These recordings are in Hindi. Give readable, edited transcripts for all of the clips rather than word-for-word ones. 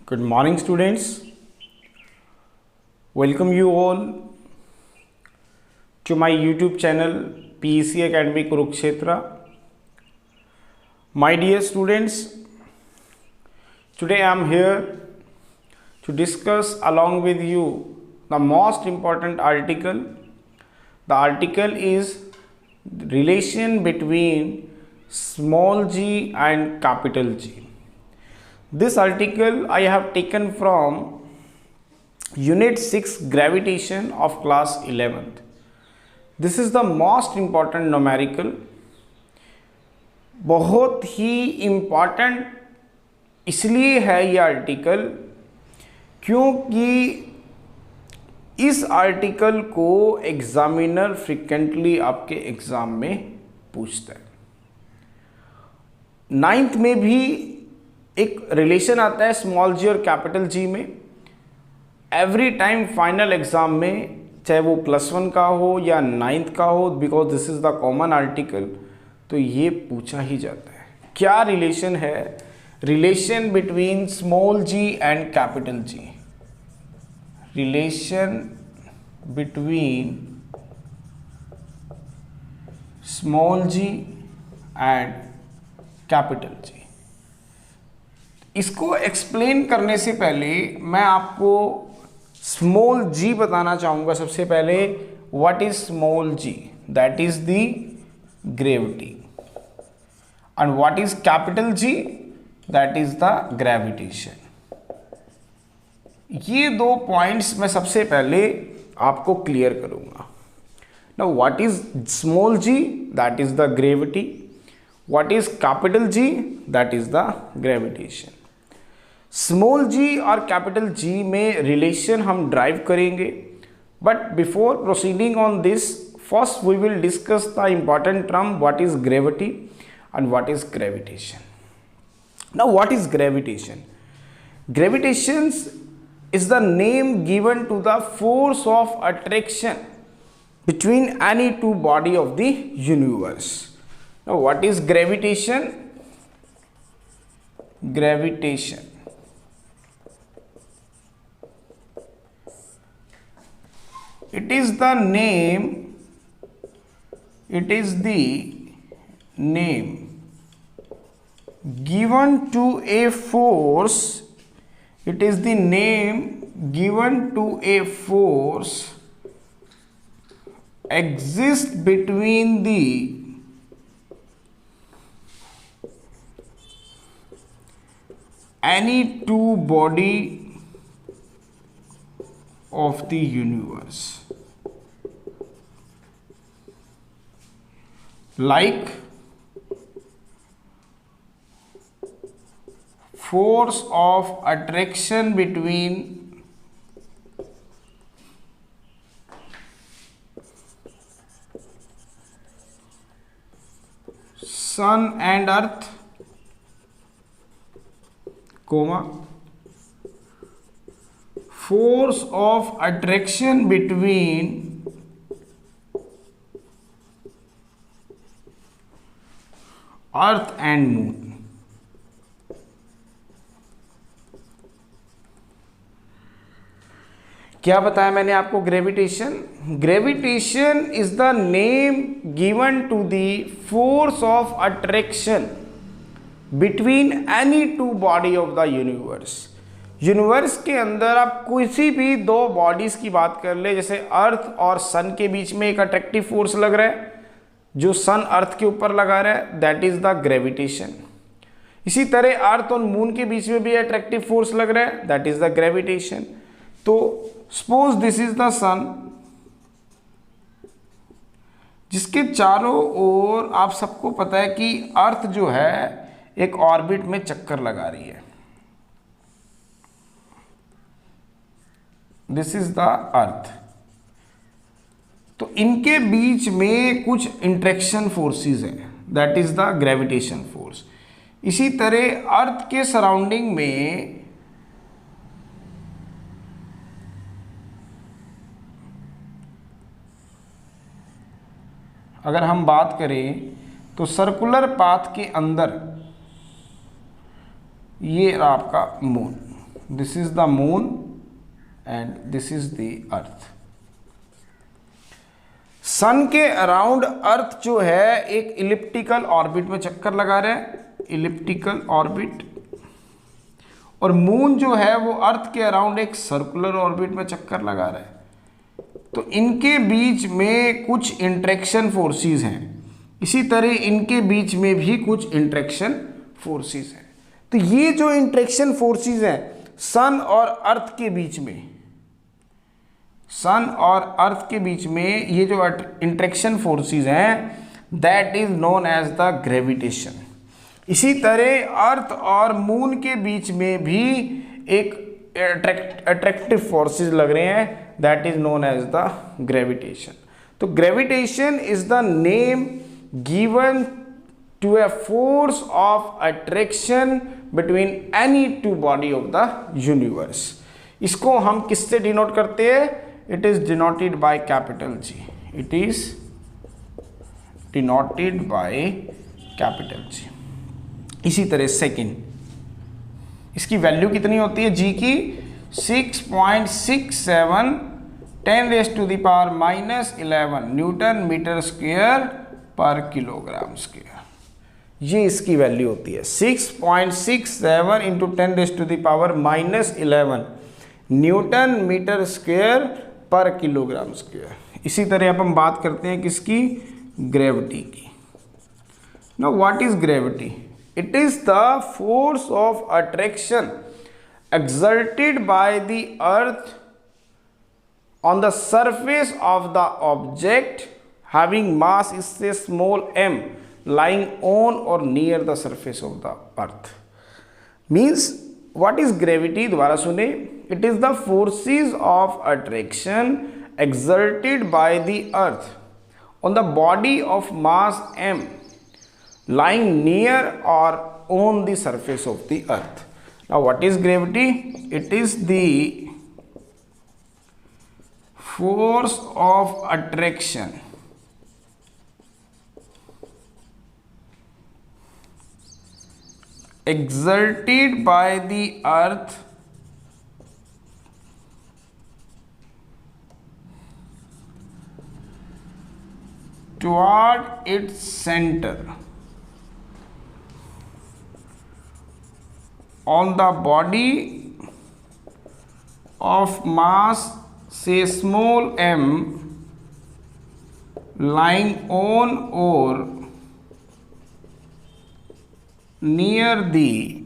Good morning, students. Welcome you all to my YouTube channel PEC Academy Kurukshetra. My dear students, today I am here to discuss along with you the most important article. The article is relation between small g and capital G. This article I have taken from Unit 6 Gravitation of class 11th. This is the most important numerical. बहुत ही इम्पॉर्टेंट इसलिए है ये आर्टिकल क्योंकि इस आर्टिकल को एग्जामिनर फ्रिक्वेंटली आपके एग्जाम में पूछता है। 9th में भी एक रिलेशन आता है स्मॉल जी और कैपिटल जी में। एवरी टाइम फाइनल एग्जाम में, चाहे वो +1 का हो या 9th का हो, because this is the common article, तो ये पूछा ही जाता है। क्या रिलेशन है? Relation between small G and capital G. Relation between small G and capital G. इसको एक्सप्लेन करने से पहले मैं आपको स्मॉल जी बताना चाहूँगा। सबसे पहले what is small G? That is the gravity. And what is capital G? That is the gravitation. ये दो पॉइंट्स मैं सबसे पहले आपको क्लियर करूँगा। Now what is small G? That is the gravity. What is capital G? That is the gravitation. Small G और कैपिटल जी में रिलेशन हम ड्राइव करेंगे, but before proceeding on this, first we will discuss the important term what is gravity and what is gravitation. Now what is gravitation? Gravitation is the name given to the force of attraction between any two body of the universe. Now what is gravitation? Gravitation, it is the name given to a force. It is the name given to a force exist between the any two body of the universe, like force of attraction between sun and earth, comma, force of attraction between earth and moon. क्या बताया मैंने आपको? Gravitation. Gravitation is the name given to the force of attraction between any two body of the universe. Universe के अंदर आप किसी भी दो बॉडीज की बात कर ले, जैसे अर्थ और सन के बीच में एक अट्रैक्टिव फोर्स लग रहा है, जो सन अर्थ के ऊपर लगा रहा है, दैट इज द ग्रेविटेशन। इसी तरह अर्थ और मून के बीच में भी अट्रैक्टिव फोर्स लग रहा है, दैट इज द ग्रेविटेशन। तो सपोज दिस इज द सन, जिसके चारों ओर आप सबको पता है कि अर्थ जो है एक ऑर्बिट में चक्कर लगा रही है। This is the earth. तो इनके बीच में कुछ इंट्रैक्शन फोर्सेस हैं, that is the gravitation force. इसी तरह अर्थ के सराउंडिंग में अगर हम बात करें तो सर्कुलर पाथ के अंदर ये आपका moon, this is the moon and this is the earth. Sun के अराउंड अर्थ जो है एक इलिप्टिकल ऑर्बिट में चक्कर लगा रहा है, इलिप्टिकल ऑर्बिट, और मून जो है वो अर्थ के अराउंड एक सर्कुलर ऑर्बिट में चक्कर लगा रहा है। तो इनके बीच में कुछ इंटरेक्शन फोर्सेस हैं, इसी तरह इनके बीच में भी कुछ इंटरेक्शन फोर्सेस हैं। तो ये जो इंटरेक्शन फोर्सेस हैं सन और अर्थ के बीच में, सन और अर्थ के बीच में ये जो इंटरेक्शन फोर्सेस हैं that is known as the gravitation. इसी तरह अर्थ और मून के बीच में भी एक अट्रैक्टिव फोर्सेस लग रहे हैं that is known as the gravitation. तो gravitation is the name given to a force of attraction between any two body of the universe। इसको हम किससे डिनोट करते हैं? It is denoted by capital G। It is denoted by capital G। इसी तरह सेकेंड, इसकी वैल्यू कितनी होती है G की? 6.67 10⁻⁻11 न्यूटन मीटर स्क्वायर पर किलोग्राम स्क्वायर। ये इसकी वैल्यू होती है 6.67 इंटू 10⁻⁻11 न्यूटन मीटर स्क्वायर पर किलोग्राम स्क्वायर। इसी तरह अब हम बात करते हैं किसकी? ग्रेविटी की। Now what is gravity? It is the force of attraction exerted by the earth on the surface of the object having mass is say small m lying on or near the surface of the earth। means what is gravity? दोबारा सुने, it is the forces of attraction exerted by the earth on the body of mass m lying near or on the surface of the earth। Now what is gravity? It is the force of attraction exerted by the earth toward its center on the body of mass say small m lying on or near the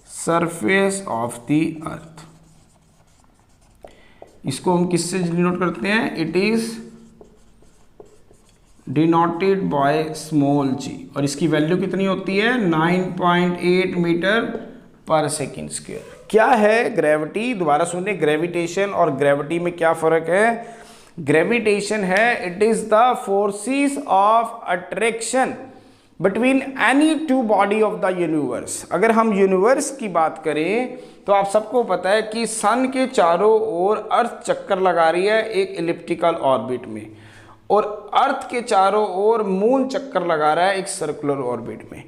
surface of the earth। इसको हम किससे डिनोट करते हैं? It is denoted by small g और इसकी वैल्यू कितनी होती है? 9.8 मीटर पर सेकेंड स्क्वायर। क्या है ग्रेविटी? दोबारा सुनिए, ग्रेविटेशन और ग्रेविटी में क्या फर्क है? ग्रेविटेशन है it is the forces of attraction between any two body of the universe. अगर हम यूनिवर्स की बात करें तो आप सबको पता है कि सन के चारों ओर अर्थ चक्कर लगा रही है एक इलिप्टिकल ऑर्बिट में, और अर्थ के चारों ओर मून चक्कर लगा रहा है एक सर्कुलर ऑर्बिट में।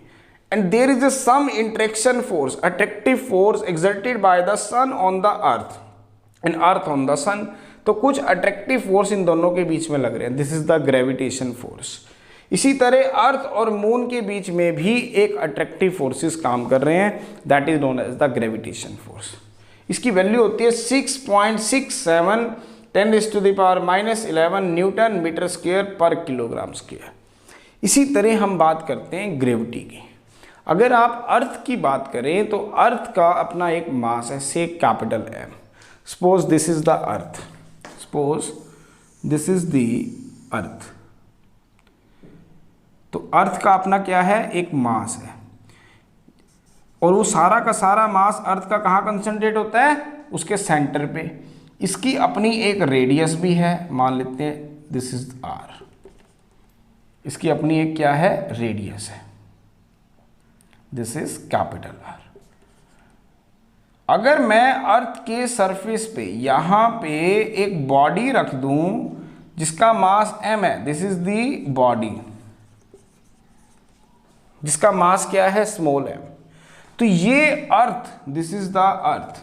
And there is some interaction force, attractive force exerted by the sun on the earth and earth on the sun. तो कुछ अट्रैक्टिव फोर्स इन दोनों के बीच में लग रहे हैं, this is the gravitation force. इसी तरह अर्थ और मून के बीच में भी एक अट्रैक्टिव फोर्सेस काम कर रहे हैं that is known as the gravitation force. इसकी वैल्यू होती है 6.67 10⁻⁻11 न्यूटन मीटर स्क्वायर पर किलोग्राम स्क्वायर। इसी तरह हम बात करते हैं ग्रेविटी की। अगर आप अर्थ की बात करें तो अर्थ का अपना एक मास है से capital M। Suppose this is the earth, suppose this is the earth. तो अर्थ का अपना क्या है? एक मास है, और वो सारा का सारा मास अर्थ का कहाँ कंसंट्रेट होता है? उसके सेंटर पे। इसकी अपनी एक रेडियस भी है, मान लेते हैं दिस इज R। इसकी अपनी एक क्या है? रेडियस है, दिस इज कैपिटल R। अगर मैं अर्थ के सरफेस पे यहाँ पे एक बॉडी रख दूं जिसका मास m है, दिस इज दी बॉडी जिसका मास क्या है? Small m। तो ये earth, this is the earth,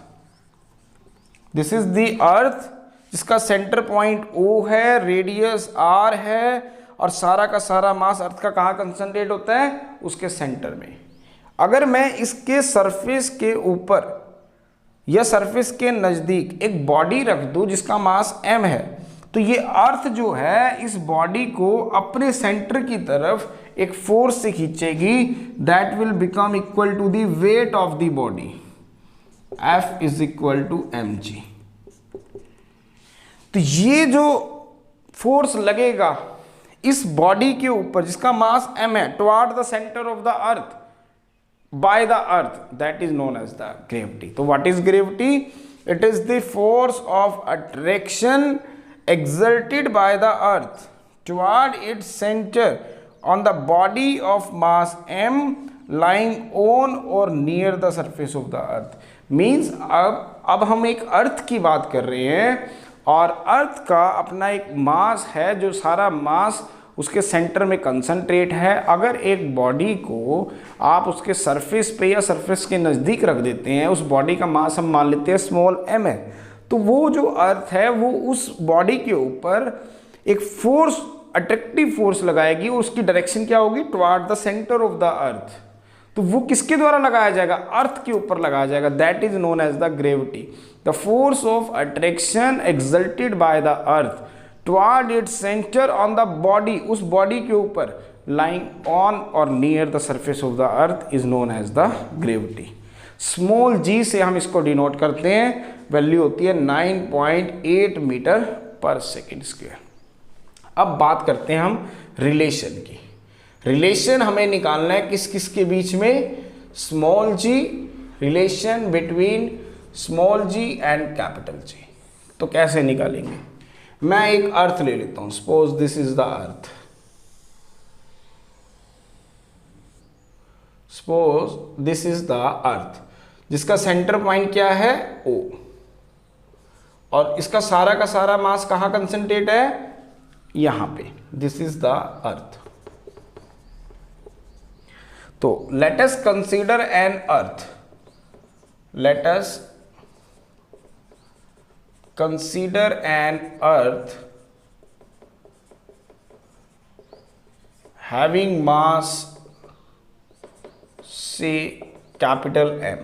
this is the earth जिसका सेंटर पॉइंट O है, रेडियस R है, और सारा का सारा मास अर्थ का कहाँ कंसंट्रेट होता है, उसके सेंटर में। अगर मैं इसके सरफेस के ऊपर या सरफेस के नज़दीक एक बॉडी रख दूं जिसका मास m है, तो ये अर्थ जो है इस बॉडी को अपने सेंटर की तरफ एक फोर्स से खींचेगी, that will become equal to the weight of the body, F is equal to mg। तो ये जो फोर्स लगेगा इस बॉडी के ऊपर जिसका मास m है, toward the centre of the earth, by the earth, that is known as the gravity. So what is gravity? It is the force of attraction exerted by the earth toward its center on the body of mass m lying on or near the surface of the earth. Means अब हम एक अर्थ की बात कर रहे हैं और अर्थ का अपना एक मास है जो सारा मास उसके सेंटर में कंसंट्रेट है। अगर एक बॉडी को आप उसके सरफेस पे या सरफेस के नज़दीक रख देते हैं, उस बॉडी का मास हम मान लेते हैं स्मॉल m है, तो वो जो अर्थ है वो उस बॉडी के ऊपर एक फोर्स, अट्रैक्टिव फोर्स लगाएगी और उसकी डायरेक्शन क्या होगी, toward the centre of the earth. तो वो किसके द्वारा लगाया जाएगा, अर्थ के ऊपर लगाया जाएगा, that is known as the gravity, the force of attraction exalted by the earth toward its centre on the body, उस बॉडी के ऊपर लाइंग ऑन और near the surface of the earth is known as the gravity. Small g से हम इसको डिनोट करते हैं, वैल्यू होती है 9.8 मीटर पर सेकेंड स्क्वायर। अब बात करते हैं हम रिलेशन की। रिलेशन हमें निकालना है किस किस के बीच में, small g, relation between small g and capital G। तो कैसे निकालेंगे, मैं एक अर्थ ले लेता हूं, suppose this is the earth, suppose this is the earth जिसका सेंटर पॉइंट क्या है, O, और इसका सारा का सारा मास कहाँ कंसंट्रेट है, यहां पे, दिस इज द अर्थ। तो let us consider an earth, let us consider an earth having mass say capital M,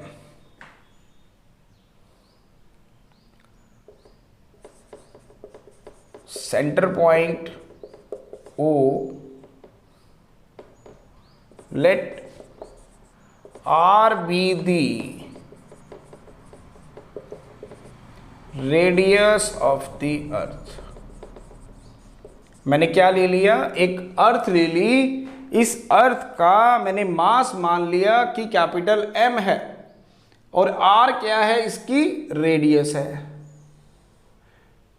center point O, let R be the radius of the अर्थ। मैंने क्या ले लिया, एक अर्थ ले ली, इस अर्थ का मैंने मास मान लिया कि कैपिटल M है और R क्या है, इसकी रेडियस है,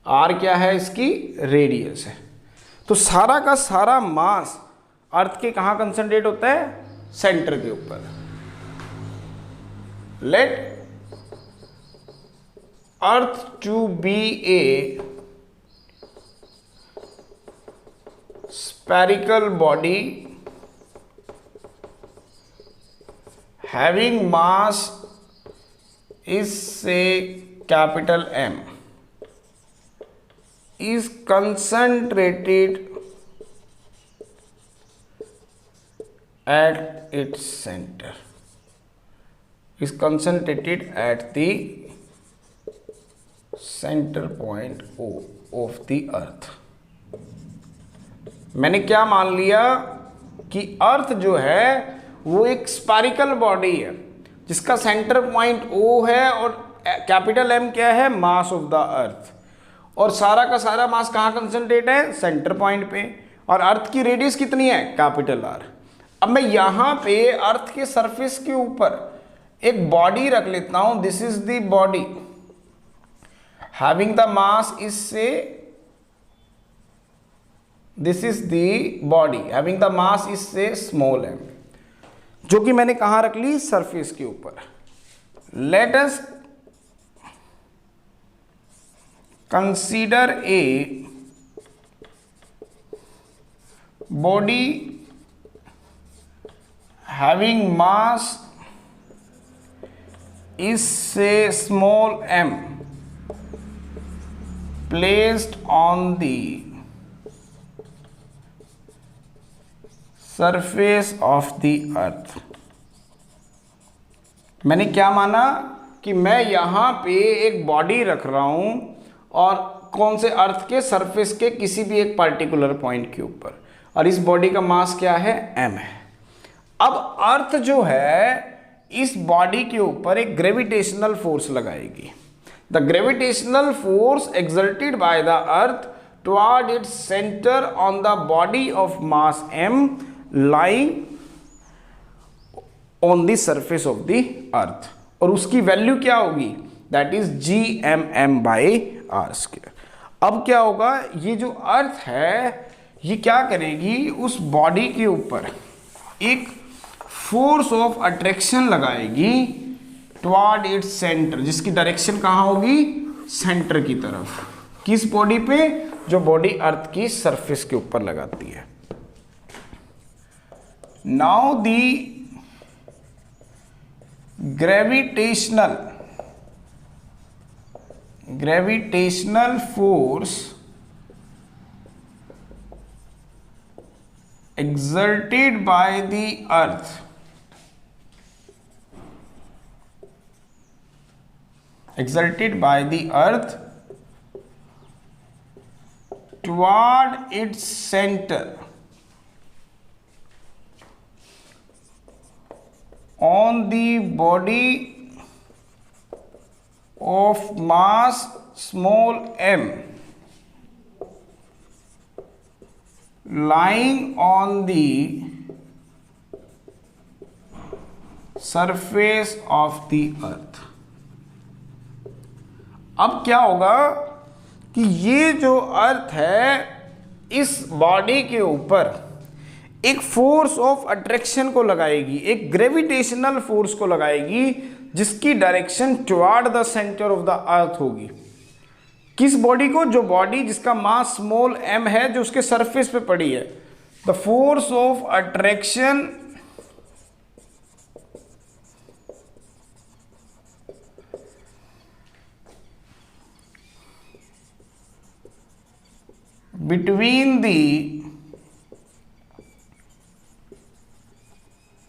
R क्या है, इसकी रेडियस है। तो सारा का सारा मास अर्थ के कहाँ कंसंट्रेट होता है, सेंटर के ऊपर। Let Earth to be a spherical body having mass is say capital M, is concentrated at its center, is concentrated at the centre point O of the अर्थ। मैंने क्या मान लिया कि अर्थ जो है वो एक स्फेरिकल बॉडी है जिसका सेंटर पॉइंट O है और कैपिटल M क्या है, मास ऑफ द अर्थ, और सारा का सारा मास कहाँ कंसंट्रेट है, सेंटर पॉइंट पे, और अर्थ की रेडियस कितनी है, कैपिटल R। अब मैं यहाँ पे अर्थ के सरफेस के ऊपर एक बॉडी रख लेता हूँ, this is the body having the mass is say, this is the body having the mass is say small m, जो कि मैंने कहाँ रख ली, सरफेस के ऊपर। let us consider a body having mass इससे small m placed on the surface of the earth। मैंने क्या माना कि मैं यहाँ पे एक बॉडी रख रहा हूँ और कौन से अर्थ के सरफेस के किसी भी एक पर्टिकुलर पॉइंट के ऊपर, और इस बॉडी का मास क्या है, m है। अब अर्थ जो है इस बॉडी के ऊपर एक ग्रेविटेशनल फोर्स लगाएगी। The gravitational force exerted by the earth toward its centre on the body of mass m lying on the surface of the अर्थ, और उसकी वैल्यू क्या होगी, दैट इज Gmm/r²। अब क्या होगा, ये जो अर्थ है ये क्या करेगी, उस बॉडी के ऊपर एक फोर्स ऑफ अट्रैक्शन लगाएगी टुवर्ड इट्स सेंटर, जिसकी डायरेक्शन कहाँ होगी, सेंटर की तरफ। किस बॉडी पे, जो बॉडी अर्थ की सरफेस के ऊपर लगाती है। Now the gravitational force exerted by the earth toward its center on the body of mass small m lying on the surface of the earth। अब क्या होगा कि ये जो अर्थ है इस बॉडी के ऊपर एक फोर्स ऑफ अट्रैक्शन को लगाएगी, एक ग्रेविटेशनल फोर्स को लगाएगी, जिसकी direction toward the centre of the अर्थ होगी। किस बॉडी को, जो बॉडी जिसका मास स्मॉल m है, जो उसके सरफेस पे पड़ी है। The force of attraction between the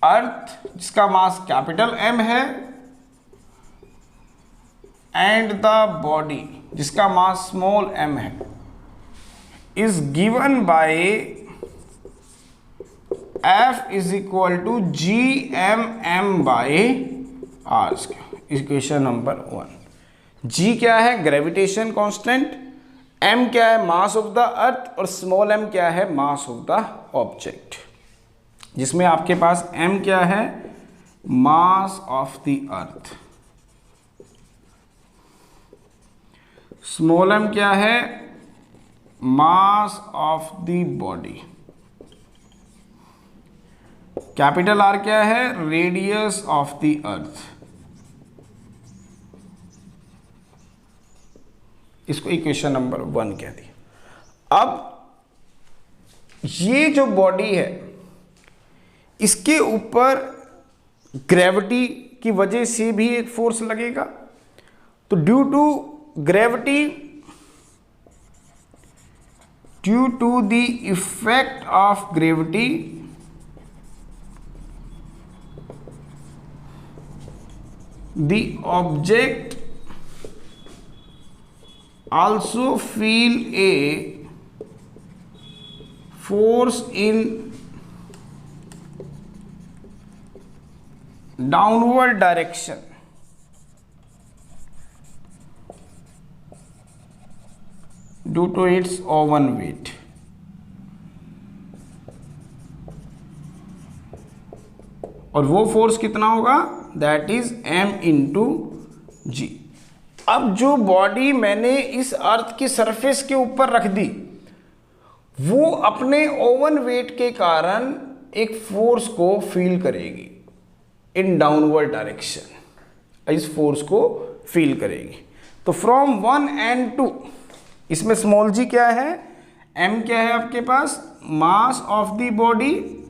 earth, जिसका मास कैपिटल M है, एंड द बॉडी, जिसका मास स्मॉल m है, is given by F is equal to Gmm/r²। Equation number 1। G क्या है, ग्रेविटेशन कांस्टेंट, m क्या है, मास ऑफ द अर्थ, और स्मॉल m क्या है, मास ऑफ द ऑब्जेक्ट, जिसमें आपके पास m क्या है, मास of the earth, small m क्या है, मास of the body, capital R क्या है, रेडियस ऑफ द अर्थ। इसको इक्वेशन नंबर 1 कह दी। अब ये जो बॉडी है इसके ऊपर ग्रेविटी की वजह से भी एक फोर्स लगेगा, तो due to the effect of gravity the object also feel a force in downward direction due to its own weight। और वो फोर्स कितना होगा, दैट इज m इंटू जी। अब जो बॉडी मैंने इस अर्थ की सरफेस के ऊपर रख दी, वो अपने ओवन वेट के कारण एक फोर्स को फील करेगी इन डाउनवर्ड डायरेक्शन, इस फोर्स को फील करेगी। तो फ्रॉम 1 and 2, इसमें स्मॉल जी क्या है, m क्या है आपके पास, mass of the body,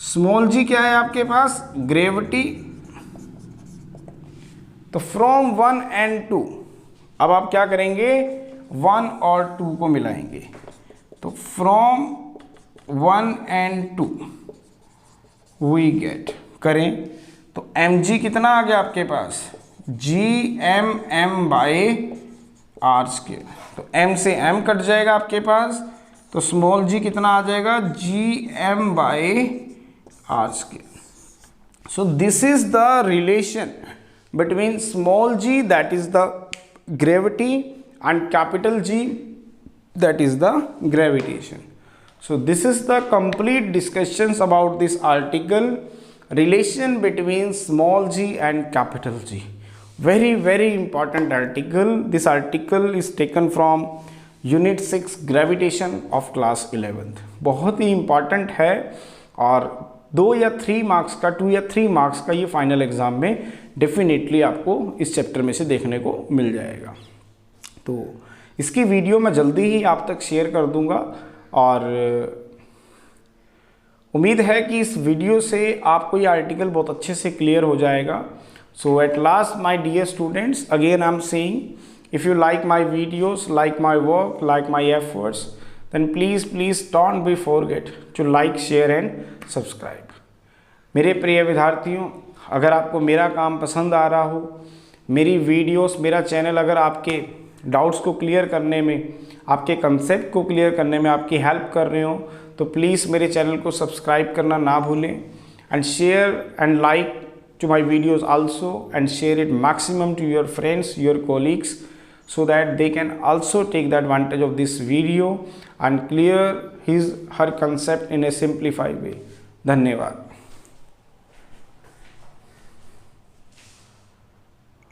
small g क्या है आपके पास, ग्रेविटी। तो फ्रॉम 1 and 2, अब आप क्या करेंगे, 1 और 2 को मिलाएंगे। तो फ्रॉम 1 and 2 वी गेट, करें तो mg कितना आ गया आपके पास, gmm बाई आर स्क्वायर। तो m से m कट जाएगा आपके पास, तो स्मॉल g कितना आ जाएगा, gm by R square. So this is the relation between small g, that is the gravity, and capital G, that is the gravitation. So this is the complete discussions about this article, relation between small g and capital G. Very important article. This article is taken from unit 6 gravitation of class 11th. बहुत ही important है और 2 या 3 मार्क्स का, 2 या 3 मार्क्स का ये फाइनल एग्जाम में डेफिनेटली आपको इस चैप्टर में से देखने को मिल जाएगा। तो इसकी वीडियो मैं जल्दी ही आप तक शेयर कर दूंगा और उम्मीद है कि इस वीडियो से आपको ये आर्टिकल बहुत अच्छे से क्लियर हो जाएगा। So at last my dear students, again I am saying, if you like my videos, like my work, like my efforts, then please don't be forget to like, share and subscribe। मेरे प्रिय विद्यार्थियों, अगर आपको मेरा काम पसंद आ रहा हो, मेरी वीडियोस, मेरा चैनल अगर आपके डाउट्स को क्लियर करने में, आपके कंसेप्ट को क्लियर करने में आपकी हेल्प कर रहे हो, तो प्लीज़ मेरे चैनल को सब्सक्राइब करना ना भूलें and share and like to my videos also, and share it maximum to your friends, your colleagues, so that they can also take the advantage of this video and clear her concept in a simplified way। धन्यवाद।